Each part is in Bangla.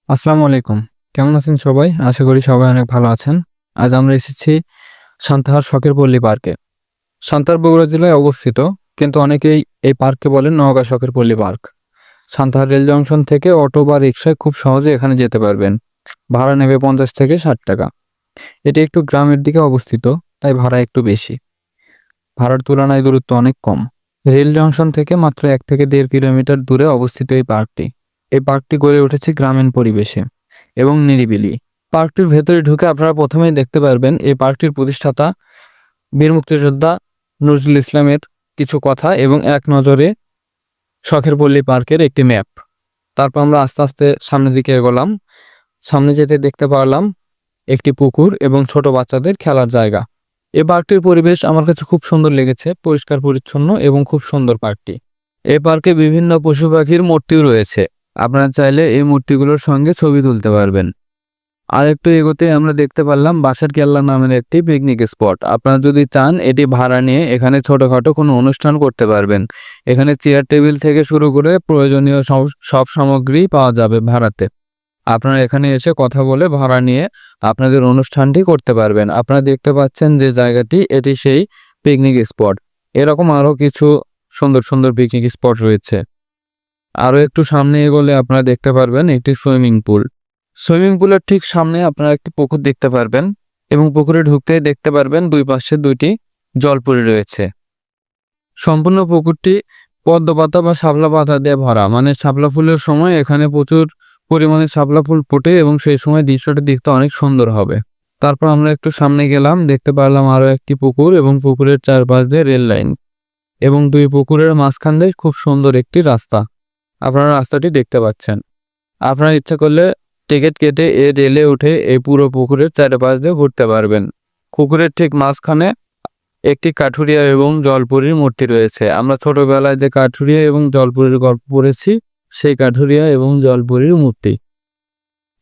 আসসালামু আলাইকুম। কেমন আছেন সবাই? আশা করি সবাই অনেক ভালো আছেন। আজ আমরা এসেছি সান্তাহার শখের পল্লী পার্কে। সান্তাহার বগুড়া জেলায় অবস্থিত, কিন্তু অনেকেই এই পার্ককে বলেন নওগাঁ শখের পল্লী পার্ক। সান্তাহার রেল জংশন থেকে অটো বা রিকশায় খুব সহজে এখানে যেতে পারবেন। ভাড়া নেবে ৫০ থেকে ৬০ টাকা। এটি একটু গ্রামের দিকে অবস্থিত, তাই ভাড়া একটু বেশি। ভাড়ার তুলনায় দূরত্ব অনেক কম। রেল জংশন থেকে মাত্র ১ থেকে ১.৫ কিলোমিটার দূরে অবস্থিত এই পার্কটি। এই পার্কটি গড়ে উঠেছে গ্রামীণ পরিবেশে এবং নিরিবিলি। পার্কটির ভেতরে ঢুকে আপনারা প্রথমেই দেখতে পারবেন এই পার্কটির প্রতিষ্ঠাতা বীর মুক্তিযোদ্ধা নজরুল ইসলামের কিছু কথা এবং এক নজরে শখের পল্লী পার্কের একটি ম্যাপ। তারপর আমরা আস্তে আস্তে সামনের দিকে এগোলাম। সামনে যেতে দেখতে পারলাম একটি পুকুর এবং ছোট বাচ্চাদের খেলার জায়গা। এই পার্কটির পরিবেশ আমার কাছে খুব সুন্দর লেগেছে, পরিষ্কার পরিচ্ছন্ন এবং খুব সুন্দর পার্কটি। এই পার্কে বিভিন্ন পশু পাখির মূর্তিও রয়েছে। আপনারা চাইলে এই মূর্তিগুলোর সঙ্গে ছবি তুলতে পারবেন। আর একটু এগোতে আমরা দেখতে পারলাম বাঁশের কেল্লা নামের একটি পিকনিক স্পট। আপনারা যদি চান এটি ভাড়া নিয়ে এখানে ছোটখাটো কোনো অনুষ্ঠান করতে পারবেন। এখানে চেয়ার টেবিল থেকে শুরু করে প্রয়োজনীয় সব সামগ্রী পাওয়া যাবে ভাড়াতে। আপনারা এখানে এসে কথা বলে ভাড়া নিয়ে আপনাদের অনুষ্ঠানটি করতে পারবেন। আপনারা দেখতে পাচ্ছেন যে জায়গাটি, এটি সেই পিকনিক স্পট। এরকম আরও কিছু সুন্দর সুন্দর পিকনিক স্পট রয়েছে। আরও একটু সামনে এগোলে আপনারা দেখতে পারবেন একটি সুইমিং পুল। সুইমিং পুলের ঠিক সামনে আপনারা একটি পুকুর দেখতে পারবেন এবং পুকুরে ঢুকতেই দেখতে পারবেন দুই পাশে দুইটি জলপরি রয়েছে। সম্পূর্ণ পুকুরটি পদ্ম পাতা বা শাপলা পাতা দিয়ে ভরা, মানে শাপলা ফুলের সময় এখানে প্রচুর পরিমাণে শাপলা ফুল ফোটে এবং সেই সময় দৃশ্যটি দেখতে অনেক সুন্দর হবে। তারপর আমরা একটু সামনে গেলাম, দেখতে পারলাম আরও একটি পুকুর এবং পুকুরের চারপাশ দিয়ে রেল লাইন এবং দুই পুকুরের মাঝখান দিয়ে খুব সুন্দর একটি রাস্তা। আপনারা রাস্তাটি দেখতে পাচ্ছেন। আপনারা ইচ্ছা করলে টিকিট কেটে এই রেলে উঠে এই পুরো পুকুরের চারপাশ দিয়ে ঘুরতে পারবেন। পুকুরের ঠিক মাঝখানে একটি কাঠুরিয়া এবং জলপরীর মূর্তি রয়েছে। আমরা ছোটবেলায় যে কাঠুরিয়া এবং জলপরীর গল্প পড়েছি, সেই কাঠুরিয়া এবং জলপরীর মূর্তি।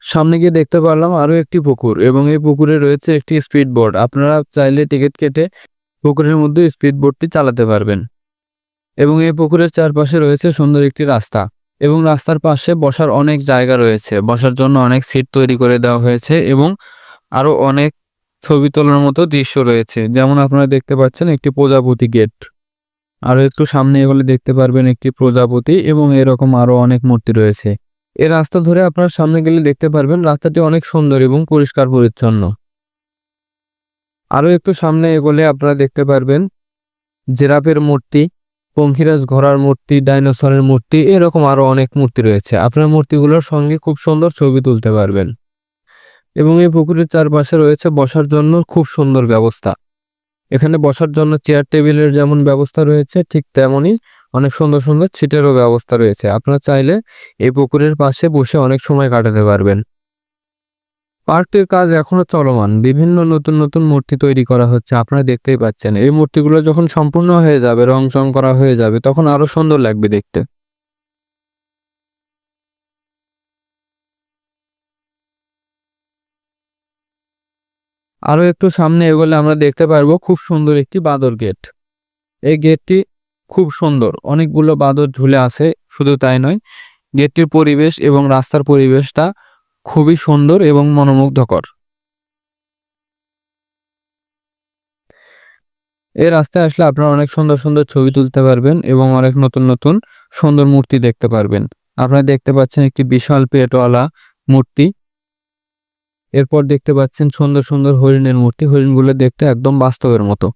সামনে গিয়ে দেখতে পারলাম আরও একটি পুকুর এবং এই পুকুরে রয়েছে একটি স্পিড বোট। আপনারা চাইলে টিকিট কেটে পুকুরের মধ্যে স্পিড বোটটি চালাতে পারবেন। এবং এই পুকুরের চারপাশে রয়েছে সুন্দর একটি রাস্তা এবং রাস্তার পাশে বসার অনেক জায়গা রয়েছে। বসার জন্য অনেক সিট তৈরি করে দেওয়া হয়েছে এবং আরও অনেক ছবি তোলার মতো দৃশ্য রয়েছে। যেমন আপনারা দেখতে পাচ্ছেন একটি প্রজাপতি গেট। আরও একটু সামনে এগোলে দেখতে পারবেন একটি প্রজাপতি এবং এরকম আরও অনেক মূর্তি রয়েছে। এই রাস্তা ধরে আপনারা সামনে গেলে দেখতে পারবেন রাস্তাটি অনেক সুন্দর এবং পরিষ্কার পরিচ্ছন্ন। আরও একটু সামনে এগোলে আপনারা দেখতে পারবেন জিরাফের মূর্তি, পঙ্খিরাজ ঘোড়ার মূর্তি, ডাইনোসরের মূর্তি, এরকম আরও অনেক মূর্তি রয়েছে। আপনার মূর্তিগুলোর সঙ্গে খুব সুন্দর ছবি তুলতে পারবেন। এবং এই পুকুরের চারপাশে রয়েছে বসার জন্য খুব সুন্দর ব্যবস্থা। এখানে বসার জন্য চেয়ার টেবিলের যেমন ব্যবস্থা রয়েছে, ঠিক তেমনই অনেক সুন্দর সুন্দর সিটেরও ব্যবস্থা রয়েছে। আপনারা চাইলে এই পুকুরের পাশে বসে অনেক সময় কাটাতে পারবেন। পার্কটির কাজ এখনো চলমান, বিভিন্ন নতুন নতুন মূর্তি তৈরি করা হচ্ছে। আপনারা দেখতেই পাচ্ছেন এই মূর্তিগুলো যখন সম্পূর্ণ হয়ে যাবে, রং চং করা হয়ে যাবে, তখন আরো সুন্দর লাগবে দেখতে। আরো একটু সামনে এগোলে আমরা দেখতে পারবো খুব সুন্দর একটি বাঁদর গেট। এই গেটটি খুব সুন্দর, অনেকগুলো বাঁদর ঝুলে আছে। শুধু তাই নয়, গেটটির পরিবেশ এবং রাস্তার পরিবেশটা খুবই সুন্দর এবং মনোমুগ্ধকর। এই রাস্তায় আসলে আপনারা অনেক সুন্দর সুন্দর ছবি তুলতে পারবেন এবং অনেক নতুন নতুন সুন্দর মূর্তি দেখতে পারবেন। আপনারা দেখতে পাচ্ছেন একটি বিশাল পেটওয়ালা মূর্তি। এরপর দেখতে পাচ্ছেন সুন্দর সুন্দর হরিণের মূর্তি। হরিণগুলো দেখতে একদম বাস্তবের মতো।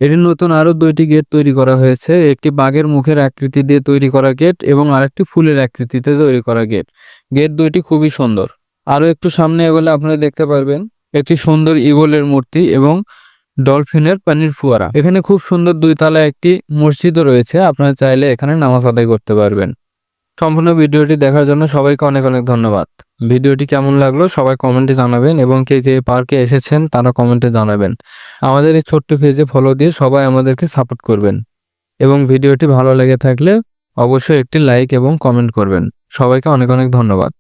এর নতুন আরো 2টি গেট তৈরি করা হয়েছে, একটি বাঘের মুখের আকৃতি দিয়ে তৈরি করা গেট এবং আরেকটি ফুলের আকৃতিতে তৈরি করা গেট। গেট দুইটি খুবই সুন্দর। আরো একটু সামনে এগোলে আপনারা দেখতে পারবেন একটি সুন্দর ঈগলের মূর্তি এবং ডলফিনের পানির ফোয়ারা। এখানে খুব সুন্দর 2 তলা একটি মসজিদও রয়েছে। আপনারা চাইলে এখানে নামাজ আদায় করতে পারবেন। সম্পূর্ণ ভিডিওটি দেখার জন্য সবাইকে অনেক অনেক ধন্যবাদ। ভিডিওটি কেমন লাগলো সবাই কমেন্টে জানাবেন এবং কে কে পার্কে এসেছেন তারা কমেন্টে জানাবেন। আমাদের এই ছোট্ট পেজে ফলো দিয়ে সবাই আমাদেরকে সাপোর্ট করবেন এবং ভিডিওটি ভালো লেগে থাকলে অবশ্যই একটি লাইক এবং কমেন্ট করবেন। সবাইকে অনেক অনেক ধন্যবাদ।